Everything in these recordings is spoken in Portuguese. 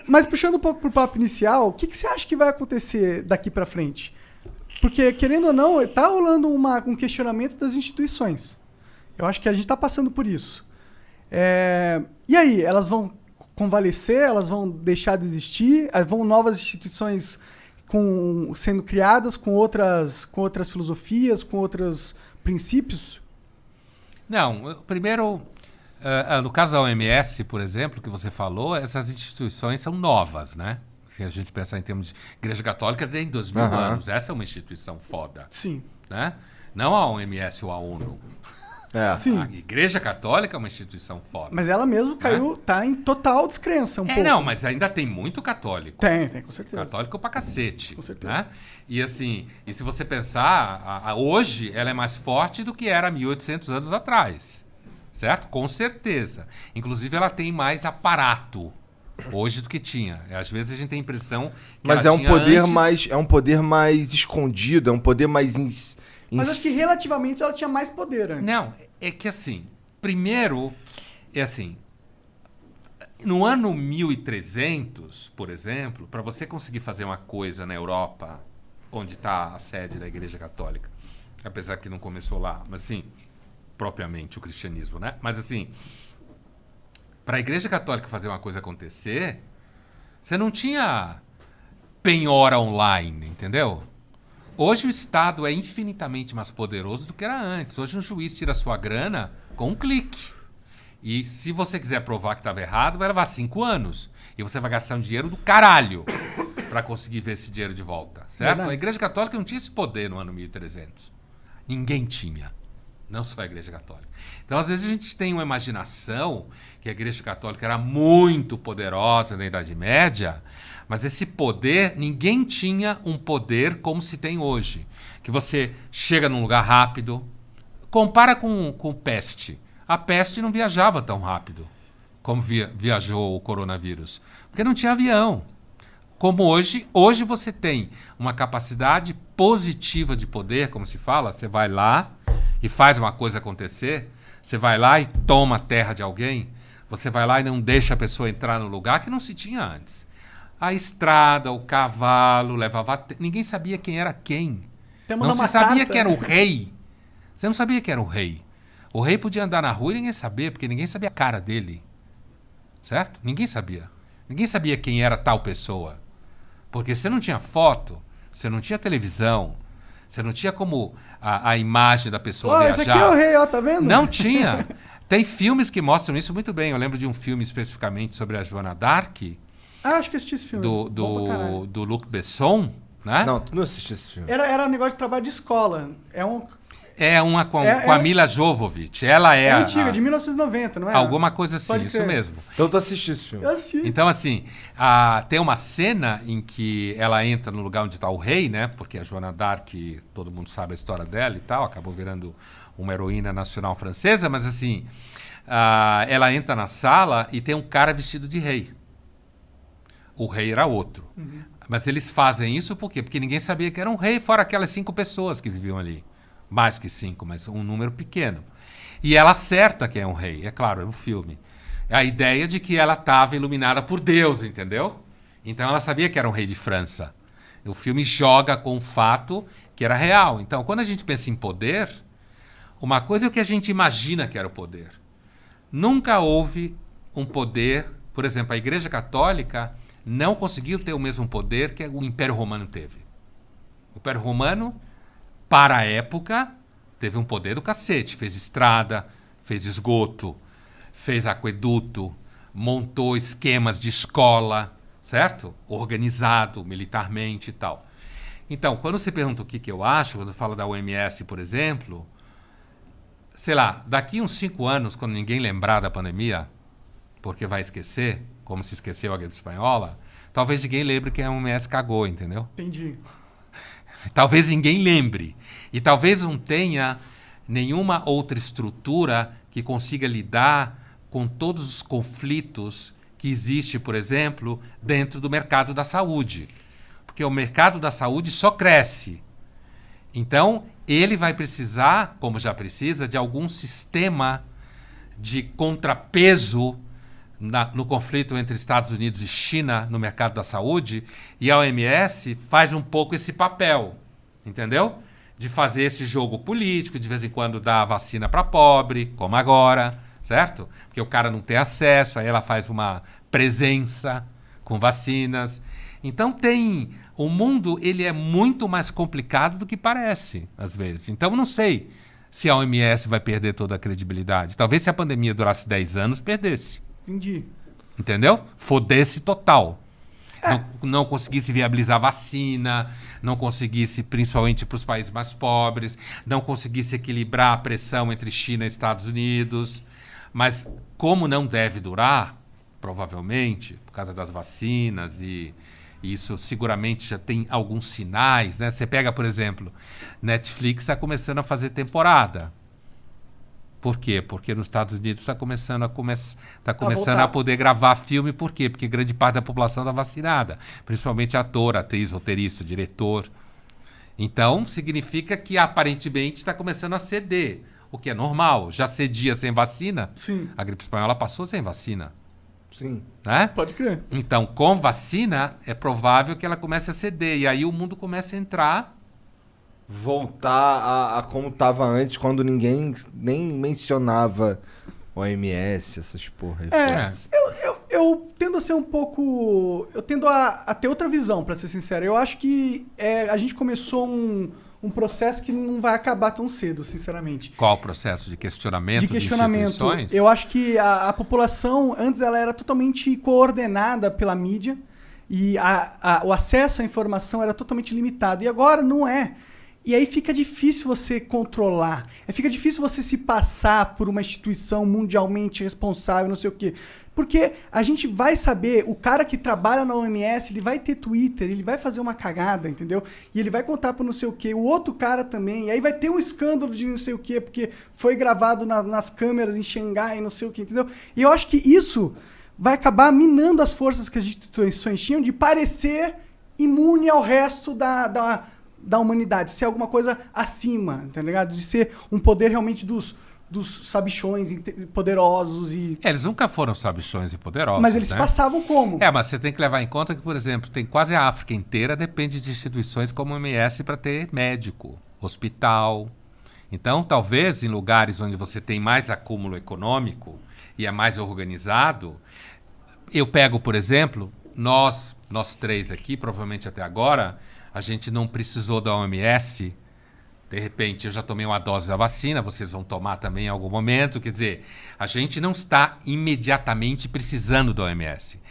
Mas puxando um pouco pro papo inicial, o que você acha que vai acontecer daqui pra frente? Porque, querendo ou não, tá rolando um questionamento das instituições. Eu acho que a gente tá passando por isso. E aí, elas vão convalescer? Elas vão deixar de existir? Vão novas instituições sendo criadas com outras filosofias, com outros princípios? Não, primeiro, no caso da OMS, por exemplo, que você falou, essas instituições são novas, né? Se a gente pensar em termos de Igreja Católica, tem 2000 anos. Essa é uma instituição foda. Sim. Né? Não a OMS ou a ONU. Sim. A Igreja Católica é uma instituição foda. Mas ela mesmo caiu, tá em total descrença pouco. Não, mas ainda tem muito católico. Tem, com certeza. Católico pra cacete. Com certeza. Né? E assim, e se você pensar, hoje ela é mais forte do que era 1800 anos atrás. Certo? Com certeza. Inclusive ela tem mais aparato hoje do que tinha. Às vezes a gente tem a impressão que mas ela é um poder antes... mais, é um poder mais escondido, é um poder mais mas acho que relativamente ela tinha mais poder antes. Não, é que assim, primeiro, no ano 1300, por exemplo, para você conseguir fazer uma coisa na Europa, onde está a sede da Igreja Católica, apesar que não começou lá, mas assim, propriamente o cristianismo, né? Mas assim, para a Igreja Católica fazer uma coisa acontecer, você não tinha penhora online, entendeu? Hoje o Estado é infinitamente mais poderoso do que era antes. Hoje um juiz tira sua grana com um clique. E se você quiser provar que estava errado, vai levar 5 anos. E você vai gastar um dinheiro do caralho para conseguir ver esse dinheiro de volta, certo? Verdade. A Igreja Católica não tinha esse poder no ano 1300. Ninguém tinha. Não só a Igreja Católica. Então, às vezes, a gente tem uma imaginação que a Igreja Católica era muito poderosa na Idade Média, mas esse poder, ninguém tinha um poder como se tem hoje. Que você chega num lugar rápido. Compara com peste. A peste não viajava tão rápido como viajou o coronavírus. Porque não tinha avião. Como hoje você tem uma capacidade positiva de poder, como se fala, você vai lá e faz uma coisa acontecer, você vai lá e toma a terra de alguém, você vai lá e não deixa a pessoa entrar no lugar que não se tinha antes. A estrada, o cavalo, levava... Ninguém sabia quem era quem. Não se sabia quem era o rei. Você não sabia quem era o rei. O rei podia andar na rua e ninguém sabia, porque ninguém sabia a cara dele. Certo? Ninguém sabia. Ninguém sabia quem era tal pessoa. Porque você não tinha foto, você não tinha televisão, você não tinha como a imagem da pessoa viajar. Esse aqui é o rei, ó, tá vendo? Não tinha. Tem filmes que mostram isso muito bem. Eu lembro de um filme especificamente sobre a Joana d'Arc, acho que assisti esse filme. do Luc Besson, né? Não, tu não assistiu esse filme. Era um negócio de trabalho de escola. É uma com a Mila Jovovich. Ela é antiga, de 1990, não é? Alguma coisa assim, Pode isso crer. mesmo. Então tu assistiu esse filme. Eu assisti. Então, assim, tem uma cena em que ela entra no lugar onde está o rei, né? Porque a Joana d'Arc, todo mundo sabe a história dela e tal, acabou virando uma heroína nacional francesa, mas assim, ela entra na sala e tem um cara vestido de rei. O rei era outro. Uhum. Mas eles fazem isso por quê? Porque ninguém sabia que era um rei, fora aquelas 5 pessoas que viviam ali. Mais que 5, mas um número pequeno. E ela acerta quem é um rei, é claro, é um filme. É a ideia de que ela estava iluminada por Deus, entendeu? Então ela sabia que era um rei de França. O filme joga com o fato que era real. Então, quando a gente pensa em poder, uma coisa é o que a gente imagina que era o poder. Nunca houve um poder... Por exemplo, a Igreja Católica não conseguiu ter o mesmo poder que o Império Romano teve. O Império Romano, para a época, teve um poder do cacete. Fez estrada, fez esgoto, fez aqueduto, montou esquemas de escola, certo? Organizado militarmente e tal. Então, quando você pergunta o que eu acho, quando fala da OMS, por exemplo, sei lá, daqui uns 5 anos, quando ninguém lembrar da pandemia, porque vai esquecer, como se esqueceu a gripe espanhola, talvez ninguém lembre que a OMS cagou, entendeu? Entendi. Talvez ninguém lembre. E talvez não tenha nenhuma outra estrutura que consiga lidar com todos os conflitos que existe, por exemplo, dentro do mercado da saúde. Porque o mercado da saúde só cresce. Então, ele vai precisar, como já precisa, de algum sistema de contrapeso no conflito entre Estados Unidos e China no mercado da saúde, e a OMS faz um pouco esse papel, entendeu? De fazer esse jogo político, de vez em quando dar vacina para pobre, como agora, certo? Porque o cara não tem acesso, aí ela faz uma presença com vacinas. Então o mundo ele é muito mais complicado do que parece, às vezes. Então não sei se a OMS vai perder toda a credibilidade. Talvez se a pandemia durasse 10 anos, perdesse. Entendi. Entendeu? Fodesse total. Não conseguisse viabilizar vacina, não conseguisse, principalmente para os países mais pobres, não conseguisse equilibrar a pressão entre China e Estados Unidos. Mas como não deve durar, provavelmente, por causa das vacinas e isso seguramente já tem alguns sinais, né? Você pega, por exemplo, Netflix está começando a fazer temporada. Por quê? Porque nos Estados Unidos está começando a poder gravar filme. Por quê? Porque grande parte da população está vacinada. Principalmente ator, atriz, roteirista, diretor. Então, significa que aparentemente está começando a ceder. O que é normal. Já cedia sem vacina. Sim. A gripe espanhola passou sem vacina. Sim. Né? Pode crer. Então, com vacina, é provável que ela comece a ceder. E aí o mundo começa a entrar... Voltar a como tava antes, quando ninguém nem mencionava OMS, essas porra. Eu tendo a ser um pouco... Eu tendo a ter outra visão, pra ser sincero. Eu acho que a gente começou um processo que não vai acabar tão cedo, sinceramente. Qual o processo de questionamento de instituições? Eu acho que a população, antes ela era totalmente coordenada pela mídia e o acesso à informação era totalmente limitado. E agora não é. E aí fica difícil você controlar. Fica difícil você se passar por uma instituição mundialmente responsável, não sei o quê. Porque a gente vai saber, o cara que trabalha na OMS, ele vai ter Twitter, ele vai fazer uma cagada, entendeu? E ele vai contar pro não sei o quê. O outro cara também. E aí vai ter um escândalo de não sei o quê, porque foi gravado nas câmeras em Xangai, não sei o quê, entendeu? E eu acho que isso vai acabar minando as forças que as instituições tinham de parecer imune ao resto da humanidade, ser alguma coisa acima, tá ligado? De ser um poder realmente dos sabichões poderosos e... eles nunca foram sabichões e poderosos, mas eles né? passavam como? Mas você tem que levar em conta que, por exemplo, tem quase a África inteira depende de instituições como o OMS para ter médico, hospital. Então, talvez em lugares onde você tem mais acúmulo econômico e é mais organizado, eu pego, por exemplo, nós três aqui, provavelmente até agora, a gente não precisou da OMS. De repente, eu já tomei uma dose da vacina, vocês vão tomar também em algum momento. Quer dizer, a gente não está imediatamente precisando da OMS.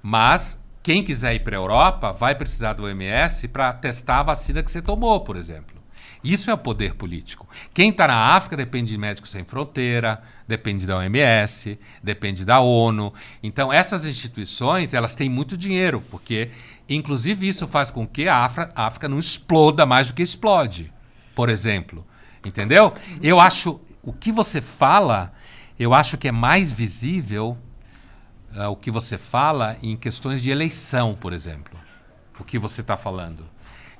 Mas quem quiser ir para a Europa vai precisar do OMS para testar a vacina que você tomou, por exemplo. Isso é o poder político. Quem está na África depende de Médicos Sem Fronteira, depende da OMS, depende da ONU. Então, essas instituições, elas têm muito dinheiro, porque, inclusive, isso faz com que a África não exploda mais do que explode, por exemplo. Entendeu? Eu acho, o que você fala, eu acho que é mais visível o que você fala em questões de eleição, por exemplo. O que você está falando.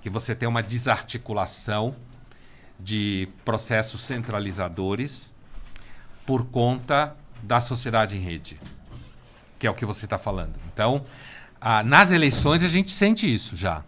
Que você tem uma desarticulação de processos centralizadores por conta da sociedade em rede, que é o que você está falando. Então, nas eleições a gente sente isso já.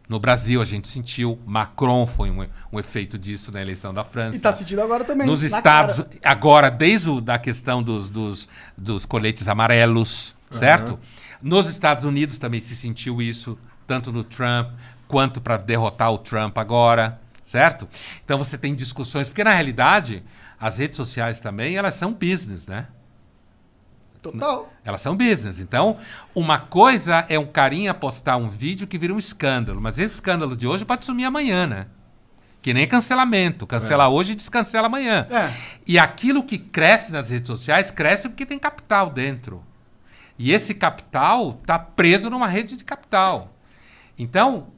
No Brasil a gente sentiu, Macron foi um efeito disso na eleição da França. E está sentindo agora também. Nos Estados, agora desde a questão dos coletes amarelos, certo? Nos Estados Unidos também se sentiu isso, tanto no Trump quanto para derrotar o Trump agora, certo? Então você tem discussões, porque na realidade as redes sociais também, elas são business, né? Total. Elas são business. Então, uma coisa é um carinha postar um vídeo que vira um escândalo, mas esse escândalo de hoje pode sumir amanhã, né? Que nem cancelamento. Cancela hoje e descancela amanhã. E aquilo que cresce nas redes sociais, cresce porque tem capital dentro. E esse capital está preso numa rede de capital. Então,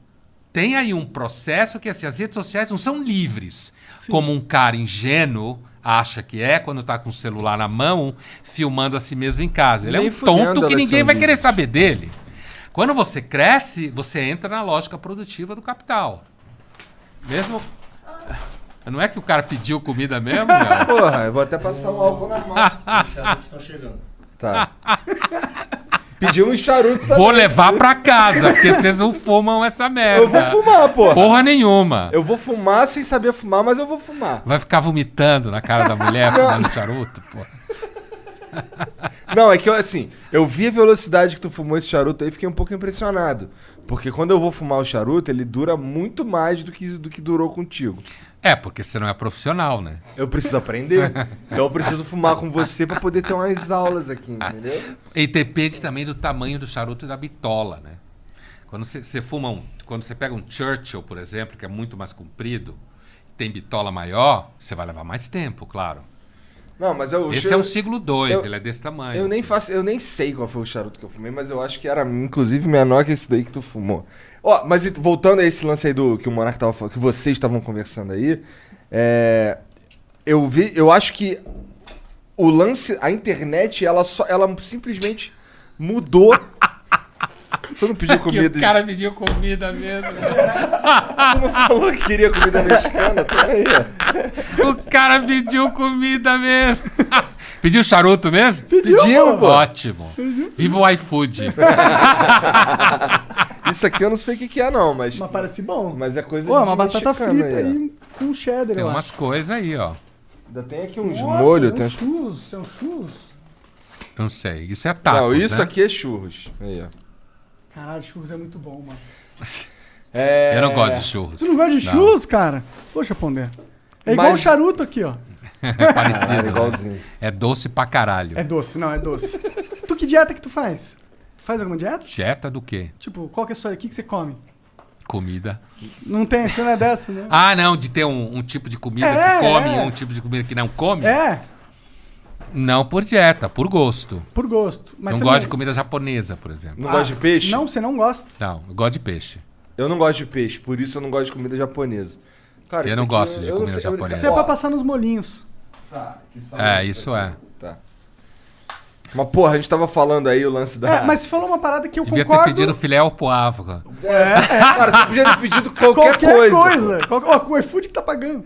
tem aí um processo que assim, as redes sociais não são livres. Sim. Como um cara ingênuo acha que é quando está com o celular na mão, filmando a si mesmo em casa. Ele é um tonto que ninguém vai querer saber dele. Quando você cresce, você entra na lógica produtiva do capital. Mesmo... Não é que o cara pediu comida mesmo, cara? Porra, eu vou até passar um álcool na mão. Os charutos estão chegando. Tá. Pediu um charuto também. Vou levar pra casa, porque vocês não fumam essa merda. Eu vou fumar, porra. Porra nenhuma. Eu vou fumar sem saber fumar, mas eu vou fumar. Vai ficar vomitando na cara da mulher fumando charuto, porra. Não, é que eu vi a velocidade que tu fumou esse charuto aí e fiquei um pouco impressionado. Porque quando eu vou fumar o charuto, ele dura muito mais do que durou contigo. É, porque você não é profissional, né? Eu preciso aprender. Então eu preciso fumar com você pra poder ter umas aulas aqui, entendeu? E depende também do tamanho do charuto e da bitola, né? Quando você fuma quando você pega um Churchill, por exemplo, que é muito mais comprido, tem bitola maior, você vai levar mais tempo, claro. Não, mas Esse é um siglo 2, ele é desse tamanho. Eu nem sei qual foi o charuto que eu fumei, mas eu acho que era inclusive menor que esse daí que tu fumou. Ó, mas voltando a esse lance aí que o Monark tava falando, que vocês estavam conversando aí, eu acho que o lance, a internet, ela simplesmente mudou. Tu não pediu comida? O cara pediu comida mesmo. Tu não falou que queria comida mexicana? Tá aí, ó. O cara pediu comida mesmo. Pediu charuto mesmo? Pediu, pô. Ótimo. Viva o iFood. Isso aqui eu não sei o que é, não, mas parece bom. mas é coisa Pô, de uma batata mexicano frita aí com cheddar, Tem eu umas acho. coisas aí, ó. Ainda tem aqui uns Nossa, molhos. é Tem um uns... churros, é um churros. Não sei. Isso é tacos, Não, isso né? aqui é churros. Aí, ó. Caralho, churros é muito bom, mano. Eu não gosto de churros. Tu não gosta de Não. churros, cara? Poxa, Pondé. É igual o Mas- charuto aqui, ó. É parecido, Caralho, né? igualzinho. É doce pra caralho. É doce, não, é doce. Tu que dieta que tu faz? Tu faz alguma dieta? Dieta do quê? Tipo, qual que é a sua... O que você come? Comida. Não tem, você não é dessa, né? Ah, não, de ter um tipo de comida que come e um tipo de comida que não come? É, Não por dieta, por gosto. por gosto. Mas Não você gosto de comida japonesa, por exemplo. Não gosta de peixe? Não, você não gosta. Não, eu gosto de peixe. Eu não gosto de peixe, por isso eu não gosto de comida japonesa. Cara, Eu isso não aqui gosto de eu não comida sei- japonesa. Isso é pra passar nos molinhos. Tá, que sal É, isso é. Tá. Mas, porra, a gente tava falando aí o lance da... É, mas você falou uma parada que eu Devia concordo. ter pedido filé ao poivre. Cara, você podia ter pedido qualquer Qualquer coisa. coisa. Ó, o iFood que tá pagando.